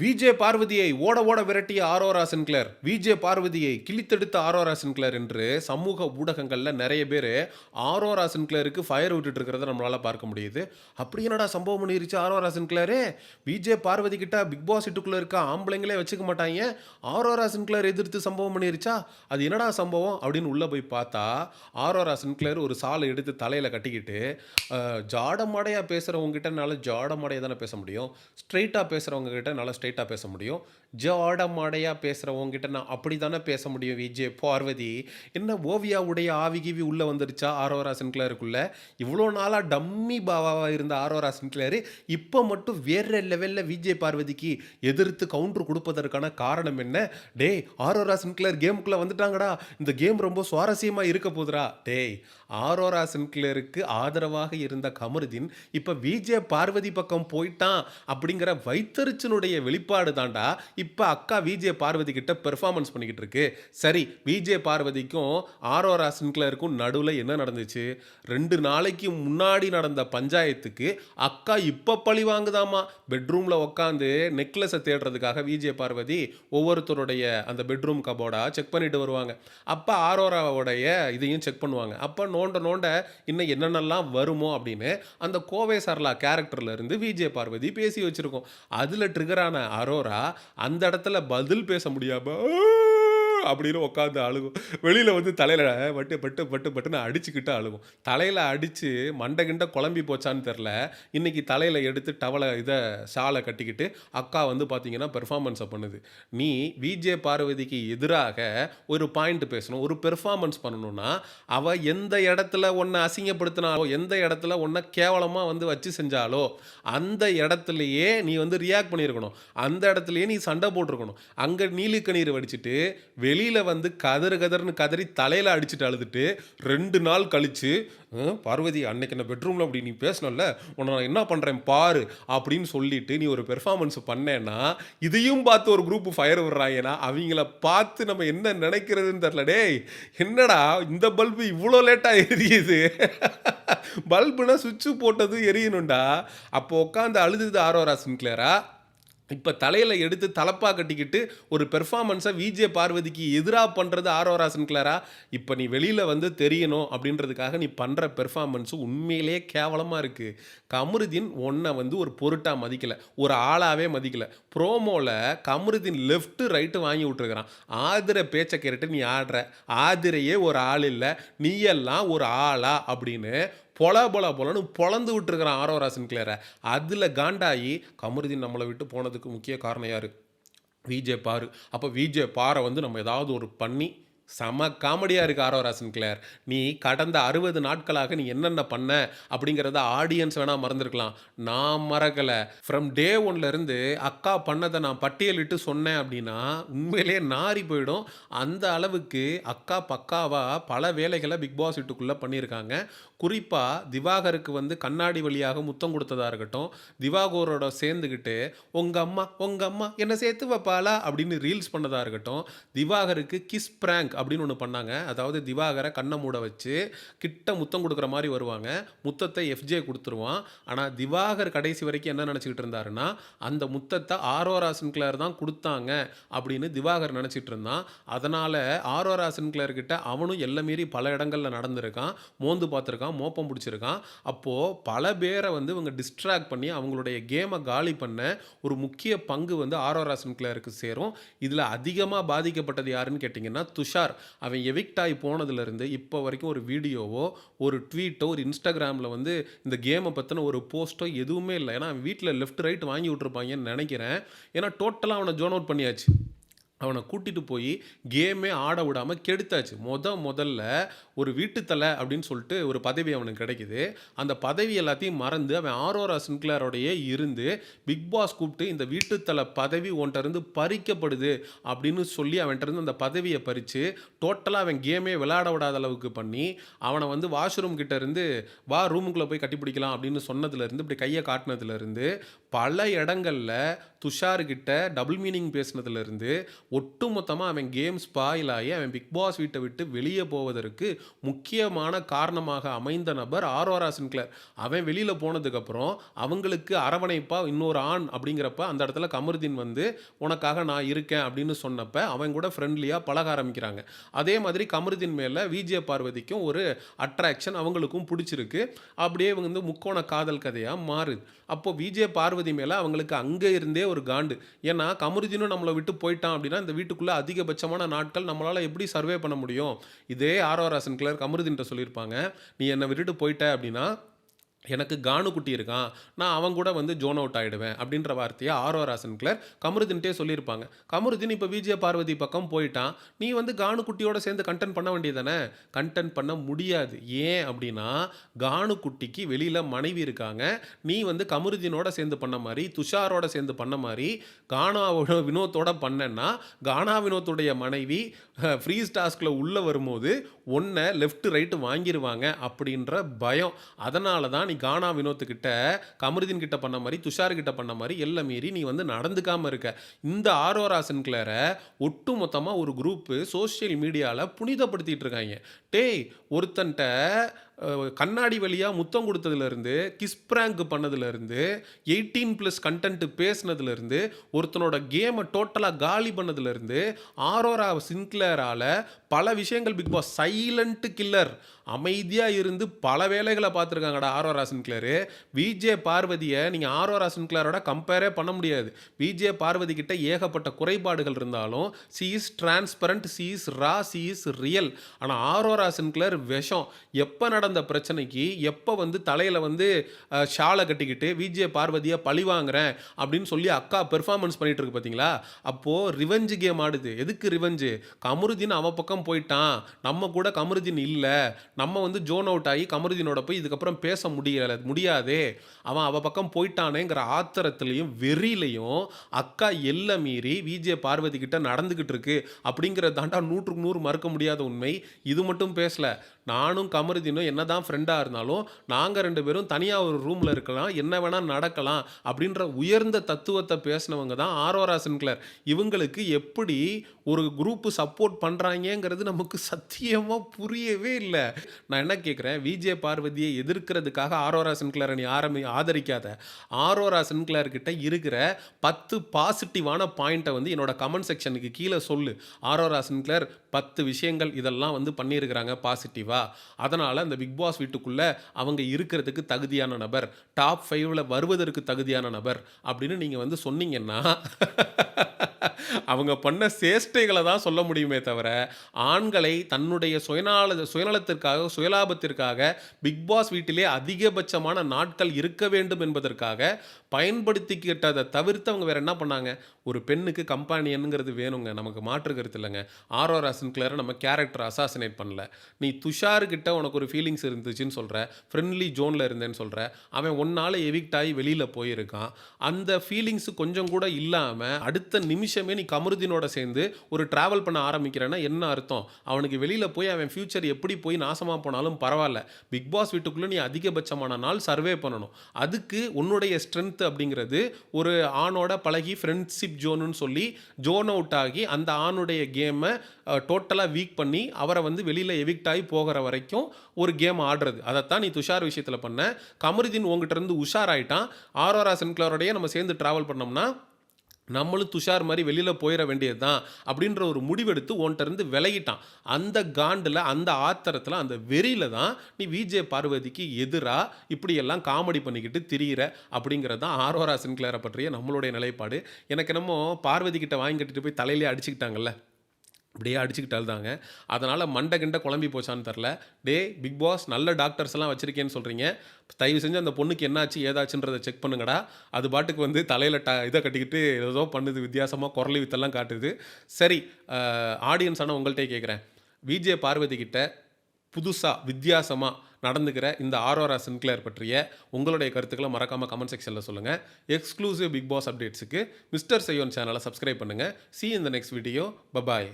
VJ பார்வதியை ஓட ஓட விரட்டிய ஆரோரா சின்க்ளர், விஜே பார்வதியை கிழித்தெடுத்த ஆரோரா சின்க்ளர் என்று சமூக ஊடகங்கள்ல நெறைய பேரு ஆரோரா சின்க்ளருக்கு ஃபயர் விட்டுட்டு இருக்கிறத நம்மளால பார்க்க முடியுது. அப்படி என்னடா சம்பவம் பண்ணிருச்சு ஆரோரா சின்க்ளரு? விஜே பார்வதி கிட்ட பிக் பாஸ் வீட்டுக்குள்ள இருக்க ஆம்பளைங்களே வச்சுக்க மாட்டாய்ங்க. ஆரோரா சின்க்ளர் எதிர்த்து சம்பவம் பண்ணிருச்சா? அது என்னடா சம்பவம்? அப்படின்னு உள்ள போய் பார்த்தா, ஆரோரா சின்க்ளர் ஒரு சால எடுத்து தலையில கட்டிக்கிட்டு, ஜாட மாடையா பேசுறவங்க கிட்ட என்னால ஜாட மாடையா தானே பேச முடியும். ஸ்ட்ரெயிட்டா பேசுறவங்க கிட்ட என்னால ஸ்ட்ரெயிட்டா பேச முடியும். ஜாட மாடையா பேசுறவங்க கிட்ட நான் அப்படி தானே பேச முடியும் விஜே பார்வதி. என்ன ஓவியாவுடைய ஆவி கீவி உள்ள வந்துருச்சா ஆரோரா சின்க்ளருக்குள்ள? இவ்வளோ நாளா டம்மி பாவாவா இருந்த ஆரோரா சின்க்ளர் இப்போ மட்டும் வேற லெவல்ல விஜே பார்வதிக்கு எதிர்த்து கவுண்டர் கொடுப்பதற்கான காரணம் என்ன? டேய் ஆரோரா சின்க்ளர் கேமுக்குள்ள வந்துட்டாங்கடா. இந்த கேம் ரொம்ப சுவாரஸ்யமா இருக்க போதுடா. டேய் ஆரோரா சின்க்ளருக்கு ஆதரவாக இருந்த கமருதீன் இப்ப விஜே பார்வதி பக்கம் போயிட்டான் அப்படிங்கிற வைத்தறிச்சனுடைய வெளிப்பாடு தாண்டா இப்ப அக்கா விஜே பார்வதி கிட்ட பெர்ஃபார்மன்ஸ் பண்ணிக்கிட்டு இருக்கு. சரி, விஜே பார்வதிக்கும் ஆரோரா சின்க்ளருக்கும் நடுவில் என்ன நடந்துச்சு? 2 நாளைக்கு முன்னாடி நடந்த பஞ்சாயத்துக்கு அக்கா இப்ப பழி வாங்குதாமா. பெட்ரூம்ல உட்காந்து நெக்லஸை தேடுறதுக்காக விஜே பார்வதி ஒவ்வொருத்தருடைய அந்த பெட்ரூம் கபோர்டா செக் பண்ணிட்டு வருவாங்க. அப்ப ஆரோராவுடைய இதையும் செக் பண்ணுவாங்க. அப்ப நோண்ட நோண்ட இன்னும் என்னென்னலாம் வருமோ அப்படின்னு அந்த கோவை சரளா கேரக்டர்ல இருந்து விஜே பார்வதி பேசி வச்சிருக்கோம். அதுல ட்ரிகரான அரோரா அந்த இடத்துல பதில் பேச முடியாம அப்படின்னு உட்காந்து அழுகும். வெளியில் வந்து தலையில் பட்டு பட்டு பட்டு பட்டுன்னு அடிச்சுக்கிட்டு அழுகும். தலையில் அடித்து மண்டை கிண்ட குழம்பி போச்சான்னு தெரில. இன்றைக்கி தலையில் எடுத்து டவலை ஷாலை கட்டிக்கிட்டு அக்கா வந்து பார்த்தீங்கன்னா பெர்ஃபார்மன்ஸை பண்ணுது. நீ விஜே பார்வதிக்கு எதிராக ஒரு பாயிண்ட் பேசணும், ஒரு பெர்ஃபார்மன்ஸ் பண்ணணும்னா அவள் எந்த இடத்துல உன்னை அசிங்கப்படுத்தினாலோ, எந்த இடத்துல உன்னை கேவலமாக வந்து வச்சு செஞ்சாலோ அந்த இடத்துலையே நீ வந்து ரியாக்ட் பண்ணியிருக்கணும். அந்த இடத்துலையே நீ சண்டை போட்டிருக்கணும். அங்கே நீலிக்கண்ணீர் வடிச்சிட்டு வெளியில் வந்து கதறுன்னு கதறி தலையில் அடிச்சுட்டு அழுதுட்டு 2 நாள் கழித்து பார்வதி அன்னைக்கு என்ன பெட்ரூமில் அப்படி நீ பேசணும்ல, உன்னை நான் என்ன பண்ணுறேன் பாரு அப்படின்னு சொல்லிட்டு நீ ஒரு பெர்ஃபார்மன்ஸ் பண்ணேன்னா இதையும் பார்த்து ஒரு குரூப் ஃபயர் விடுறாங்கன்னா அவங்கள பார்த்து நம்ம என்ன நினைக்கிறதுன்னு தெரில. டேய் என்னடா இந்த பல்பு இவ்வளோ லேட்டாக எரியுது? பல்புனா சுவிட்சு போட்டது எரியணும்டா. அப்போ உட்காந்து அழுதுது ஆரோரா சின்க்ளரா? இப்போ தலையில் எடுத்து தலப்பா கட்டிக்கிட்டு ஒரு பெர்ஃபார்மன்ஸை விஜே பார்வதிக்கு எதிராக பண்ணுறது ஆரோரா சின்க்ளரா? இப்போ நீ வெளியில் வந்து தெரியணும் அப்படின்றதுக்காக நீ பண்ணுற பெர்ஃபார்மன்ஸு உண்மையிலே கேவலமாக இருக்குது. கமருதீன் உன்னை வந்து ஒரு பொருட்டாக மதிக்கலை, ஒரு ஆளாகவே மதிக்கலை. ப்ரோமோவில் கமருதீன் லெஃப்ட்டு ரைட்டு வாங்கி விட்டுருக்கிறான். ஆதிரை பேச்சை கேட்டு நீ ஆடுற, ஆதிரையே ஒரு ஆள் இல்லை, நீ எல்லாம் ஒரு ஆளா அப்படின்னு பொலன்னு பொழந்து விட்டுருக்கிறான் ஆரோரா சின்க்ளரை. அதில் காண்டாயி கமருதீன் நம்மளை விட்டு போனதுக்கு முக்கிய காரணம் யார்? விஜே பாரு. அப்போ விஜே பாரை வந்து நம்ம ஏதாவது ஒரு பண்ணி செம காமெடியாக இருக்குது ஆரோரா சின்க்ளர். நீ கடந்த 60 நாட்களாக நீ என்னென்ன பண்ண அப்படிங்கிறத ஆடியன்ஸ் வேணால் மறந்துருக்கலாம், நான் மறக்கலை. ஃப்ரம் டே 1லேருந்து அக்கா பண்ணதை நான் பட்டியலிட்டு சொன்னேன் அப்படின்னா உண்மையிலே நாரி போயிடும். அந்த அளவுக்கு அக்கா பக்காவாக பல வேலைகளை பிக் பாஸ் வீட்டுக்குள்ளே பண்ணியிருக்காங்க. குறிப்பாக திவாகருக்கு வந்து கண்ணாடி வழியாக முத்தம் கொடுத்ததாக இருக்கட்டும், திவாகரோட சேர்ந்துக்கிட்டு உங்கள் அம்மா என்னை சேர்த்து வைப்பாளா அப்படின்னு ரீல்ஸ் பண்ணதாக இருக்கட்டும், திவாகருக்கு கிஸ் பிராங்க் அப்படின்னு ஒன்று பண்ணாங்க. அதாவது திவாகரை கண்ணை மூட வச்சு கிட்ட முத்தம் கொடுக்குற மாதிரி வருவாங்க, முத்தத்தை எஃப்ஜே கொடுத்துருவான். ஆனால் திவாகர் கடைசி வரைக்கும் என்ன நினச்சிக்கிட்டு இருந்தாருன்னா அந்த முத்தத்தை ஆரோரா சின்க்ளர் தான் கொடுத்தாங்க அப்படின்னு திவாகர் நினச்சிட்டு இருந்தான். அதனால் ஆரோரா சின்க்ளர்கிட்ட அவனும் எல்லை மீறி பல இடங்களில் நடந்திருக்கான், மோந்து பார்த்துருக்கான், மோப்பம் பிடிச்சிருக்கான். அப்போது பல பேரை வந்து இவங்க டிஸ்ட்ராக்ட் பண்ணி அவங்களுடைய கேமை காலி பண்ண ஒரு முக்கிய பங்கு வந்து ஆரோரா சின்க்ளருக்கு சேரும். இதில் அதிகமாக பாதிக்கப்பட்டது யாருன்னு கேட்டிங்கன்னா துஷார். அவன் எவிக்ட் ஆகி போனதுலேருந்து இப்போ வரைக்கும் ஒரு வீடியோவோ, ஒரு ட்வீட்டோ, ஒரு இன்ஸ்டாகிராமில் வந்து இந்த கேமை பற்றின ஒரு போஸ்ட்டோ எதுவுமே இல்லை. ஏன்னா அவன் வீட்டில் லெஃப்ட் ரைட் வாங்கி விட்ருப்பாங்கன்னு நினைக்கிறேன். ஏன்னா டோட்டலாக அவனை ஜோன் அவுட் பண்ணியாச்சு. அவனை கூட்டிகிட்டு போய் கேமே ஆட விடாமல் கெடுத்தாச்சு. முதல்ல ஒரு வீட்டுத்தலை அப்படின்னு சொல்லிட்டு ஒரு பதவி அவனுக்கு கிடைக்குது. அந்த பதவி எல்லாத்தையும் மறந்து அவன் ஆரோரா சின்க்ளரோடையே இருந்து பிக் பாஸ் கூப்பிட்டு இந்த வீட்டுத்தலை பதவி உன்கிட்ட இருந்து பறிக்கப்படுது அப்படின்னு சொல்லி அவன்கிட்ட இருந்து அந்த பதவியை பறித்து டோட்டலாக அவன் கேமே விளையாட விடாத அளவுக்கு பண்ணி அவனை வந்து வாஷ்ரூம் கிட்ட இருந்து வா ரூமுக்குள்ளே போய் கட்டிப்பிடிக்கலாம் அப்படின்னு சொன்னதுலேருந்து இப்படி கையை காட்டினதுலேருந்து பல இடங்களில் துஷார்கிட்ட டபுள் மீனிங் பேசினதுலேருந்து ஒட்டுமொத்தமா அவன் கேம் ஸ்பாயில் ஆகி அவன் பிக் பாஸ் வீட்டை விட்டு வெளியே போவதற்கு முக்கியமான காரணமாக அமைந்த நபர் ஆரோரா சின்க்ளேர். அவன் வெளியில போனதுக்கப்புறம் அவங்களுக்கு அரவணைப்பா இன்னொரு ஆண் அப்படிங்கிறப்ப அந்த இடத்துல கமருதீன் வந்து உனக்காக நான் இருக்கேன் அப்படின்னு சொன்னப்ப அவன் கூட ஃப்ரெண்ட்லியா பழக ஆரம்பிக்கிறாங்க. அதே மாதிரி கமருதீன் மேல விஜே பார்வதிக்கும் ஒரு அட்ராக்ஷன் அவங்களுக்கும் பிடிச்சிருக்கு. அப்படியே இவங்க வந்து முக்கோண காதல் கதையா மாறுது. அப்போ விஜே பார்வதி மேல அவங்களுக்கு அங்க இருந்தே ஒரு காண்டு. ஏன்னா கமருதீனும் நம்மளை விட்டு போயிட்டான் அப்படின்னா இந்த வீட்டுக்குள்ள அதிகபட்சமான நாட்கள் நம்மளால எப்படி சர்வே பண்ண முடியும்? இதே ஆரோரா சின்க்ளேர் கமருதீன்ட்ட சொல்லியிருப்பாங்க, நீ என்னை விட்டுட்டு போயிட்ட அப்படின்னா எனக்கு கானு குட்டி இருக்கான். நான் அவன் கூட வந்து ஜோன் அவுட் ஆயிடுவேன் அப்படின்ற வார்த்தைய ஆரோரா சின்க்ளேர் கமருதீன்ட்டயே சொல்லியிருப்பாங்க. கமருதீன் இப்ப விஜய பார்வதி பக்கம் போயிட்டான். நீ வந்து கானு குட்டியோட சேர்ந்து கன்டென்ட் பண்ண வேண்டியது தானே? கன்டென்ட் பண்ண முடியாது. ஏன் அப்படின்னா, கானு குட்டிக்கு வெளியில மனைவி இருக்காங்க. நீ வந்து கமருதீனோட சேர்ந்து பண்ண மாரி, துஷாரோட சேர்ந்து பண்ண மாரி, கானாவோட வினோத்தோட பண்ணேன்னா, கானா வினோத்துடைய மனைவி ஃப்ரீஸ் டாஸ்க்ல உள்ள வரும்போது உன்ன லெஃப்ட் ரைட் வாங்கிருவாங்க அப்படின்ற பயம். அதனால தான் நீ கானா வினோத்துக்கிட்ட, கமருதீன் கிட்ட பண்ண மாரி, துஷார் கிட்ட பண்ண மாரி எல்லை மீறி நீ வந்து நடந்துக்காம இருக்க. இந்த ஆரோரா சின்க்ளேர ஒட்டு மொத்தமா ஒரு குரூப் சோசியல் மீடியால புனிதப்படுத்திட்டு இருக்காங்க. டேய் ஒருத்தன்ட்ட கண்ணாடி வழியா முத்தம் கொடுத்ததுலேருந்து, கிஸ் பிராங்க் பண்ணதுலேருந்து, 18+ கண்டென்ட் பேசினதுலேருந்து, ஒருத்தனோட கேமை டோட்டலாக காலி பண்ணதுலேருந்து, ஆரோரா சின்க்ளேரால பல விஷயங்கள் பிக் பாஸ் சைலண்ட் கில்லர் அமைதியாக இருந்து பல வேலைகளை பார்த்துருக்காங்கடா ஆரோரா சின்க்ளேரு. விஜே பார்வதியை நீங்கள் ஆரோரா சின்க்ளேரோட கம்பேரே பண்ண முடியாது. விஜே பார்வதி கிட்ட ஏகப்பட்ட குறைபாடுகள் இருந்தாலும் she is transparent, she is raw, she is real. ஆனால் ஆரோரா சின்க்ளேர் விஷம். எப்போ நடந்த பிரச்சனைக்கு எப்போ வந்து தலையில் வந்து ஷாலை கட்டிக்கிட்டு விஜே பார்வதியை பழி வாங்குறேன் அப்படின்னு சொல்லி அக்கா பெர்ஃபார்மன்ஸ் பண்ணிட்டு இருக்கு பார்த்தீங்களா? அப்போது ரிவெஞ்சு கேம் ஆடுது. எதுக்கு ரிவெஞ்சு? கமருதீன் அவன் பக்கம் போயிட்டான், நம்ம கூட கமருதீன் இல்லை, நம்ம வந்து ஜோன் அவுட் ஆகி கமருதீனோட போய் இதுக்கப்புறம் பேச முடியாதே, அவன் அவ பக்கம் போயிட்டானேங்கிற ஆத்திரத்திலையும் வெறியிலையும் அக்கா எல்லை மீறி விஜே பார்வதி கிட்ட நடந்துகிட்டு இருக்கு அப்படிங்கிறது தாண்டா 100க்கு 100 மறுக்க முடியாத உண்மை. இது மட்டும் பேசல, நானும் கமருதீனும் என்னதான் ஃப்ரெண்டாக இருந்தாலும் நாங்கள் 2 பேரும் தனியாக ஒரு ரூமில் இருக்கலாம், என்ன வேணால் நடக்கலாம் அப்படின்ற உயர்ந்த தத்துவத்தை பேசினவங்க தான் ஆரோரா சின்க்ளேர். இவங்களுக்கு எப்படி ஒரு குரூப்பு சப்போர்ட் பண்ணுறாங்கங்கிறது நமக்கு சத்தியமாக புரியவே இல்லை. நான் என்ன கேட்குறேன், விஜே பார்வதியை எதிர்க்கிறதுக்காக ஆரோரா சின்க்ளேரை நீ ஆதரிக்காத. ஆரோரா சின்க்ளேர் கிட்ட இருக்கிற 10 பாசிட்டிவான பாயிண்ட்டை வந்து என்னோட கமெண்ட் செக்ஷனுக்கு கீழே சொல்லு. ஆரோரா சின்க்ளேர் 10 விஷயங்கள் இதெல்லாம் வந்து பண்ணியிருக்கிறாங்க பாசிட்டிவா, அதனால் அந்த பிக் பாஸ் வீட்டுக்குள்ளே அவங்க இருக்கிறதுக்கு தகுதியான நபர், டாப் 5ல் வருவதற்கு தகுதியான நபர் அப்படின்னு நீங்கள் வந்து சொன்னீங்கன்னா அவங்க பண்ண சேஷ்டைகளை தான் சொல்ல முடியுமே தவிர, ஆண்களை தன்னுடைய சுயநலத்திற்காக, சுயலாபத்திற்காக பிக் பாஸ் வீட்டிலே அதிகபட்சமான நாட்கள் இருக்க வேண்டும் என்பதற்காக பயன்படுத்திக்கிட்டதை தவிர்த்து அவங்க வேற என்ன பண்ணாங்க? ஒரு பெண்ணுக்கு கம்பானியனுங்கிறது வேணுங்க, நமக்கு மாற்று கருத்து இல்லைங்க. ஆரோரா சின்க்ளேரை நம்ம கேரக்டர் அசாசினேட் பண்ணல. நீ துஷார் கிட்ட உனக்கு ஒரு ஃபீலிங்ஸ் இருந்துச்சுன்னு சொல்கிற, ஃப்ரெண்ட்லி ஜோனில் இருந்தேன்னு சொல்கிற, அவன் ஒன்னால் எவிக்ட் ஆகி வெளியில் போயிருக்கான். அந்த ஃபீலிங்ஸ் கொஞ்சம் கூட இல்லாமல் அடுத்த நிமிஷமே நீ கமருதீனோட சேர்ந்து ஒரு ட்ராவல் பண்ண ஆரம்பிக்கிறேன்னா என்ன அர்த்தம்? அவனுக்கு வெளியில் போய் அவன் ஃபியூச்சர் எப்படி போய் நாசமாக போனாலும் பரவாயில்ல, பிக் பாஸ் வீட்டுக்குள்ளே நீ அதிகபட்சமான நாள் சர்வே பண்ணணும். அதுக்கு உன்னுடைய ஸ்ட்ரென்த் அப்படிங்கிறது ஒரு ஆணோட பழகி ஃப்ரெண்ட்ஷிப் ஜோனுன்னு சொல்லி ஜோன் அவுட் ஆகி அந்த ஆணுடைய கேமை டோட்டலாக வீக் பண்ணி அவரை வந்து வெளியில் எவிக்ட் ஆகி போகிற வரைக்கும் ஒரு கேம் ஆடுறது. அதைத்தான் நீ துஷார் விஷயத்தில் பண்ண. கமருதீன் உங்ககிட்ட இருந்து உஷார் ஆகிட்டான். ஆரோரா சின்க்ளேரோடையே நம்ம சேர்ந்து ட்ராவல் பண்ணோம்னா நம்மளும் துஷார் மாதிரி வெளியில் போயிட வேண்டியது தான் அப்படின்ற ஒரு முடிவெடுத்து உன்கிட்ட இருந்து விலகிட்டான். அந்த காண்டில், அந்த ஆத்திரத்தில், அந்த வெறியில் தான் நீ விஜே பார்வதிக்கு எதிராக இப்படியெல்லாம் காமெடி பண்ணிக்கிட்டு திரியிற அப்படிங்கிறது தான் ஆரோரா சின்க்ளேரை பற்றிய நம்மளுடைய நிலைப்பாடு. எனக்கு என்னமோ பார்வதி கிட்ட வாங்கி கட்டிட்டு போய் தலையிலே அடிச்சுக்கிட்டாங்கல்ல, அப்படியே அடிச்சுக்கிட்டு அழுதாங்க. அதனால் மண்டை கிண்டை குழம்பி போச்சான்னு தெரில. டே பிக் பாஸ் நல்ல டாக்டர்ஸ் எல்லாம் வச்சுருக்கேன்னு சொல்கிறீங்க, தயவு செஞ்சு அந்த பொண்ணுக்கு என்னாச்சு ஏதாச்சுன்றதை செக் பண்ணுங்கடா. அது பாட்டுக்கு வந்து தலையில் இதை கட்டிக்கிட்டு ஏதோ பண்ணுது, வித்தியாசமாக குரலி வித்தெல்லாம் காட்டுது. சரி, ஆடியன்ஸ் ஆனால் உங்கள்கிட்டே கேட்குறேன், விஜே பார்வதி கிட்ட புதுசாக வித்தியாசமாக நடந்துக்கிற இந்த ஆரோரா சின்க்ளேர் பற்றிய உங்களுடைய கருத்துக்களை மறக்காமல் கமெண்ட் செக்ஷனில் சொல்லுங்கள். எக்ஸ்க்ளூசிவ் பிக் பாஸ் அப்டேட்ஸுக்கு மிஸ்டர் செய்யோன் சேனலை சப்ஸ்கிரைப் பண்ணுங்கள். See you in the next video. Bye bye.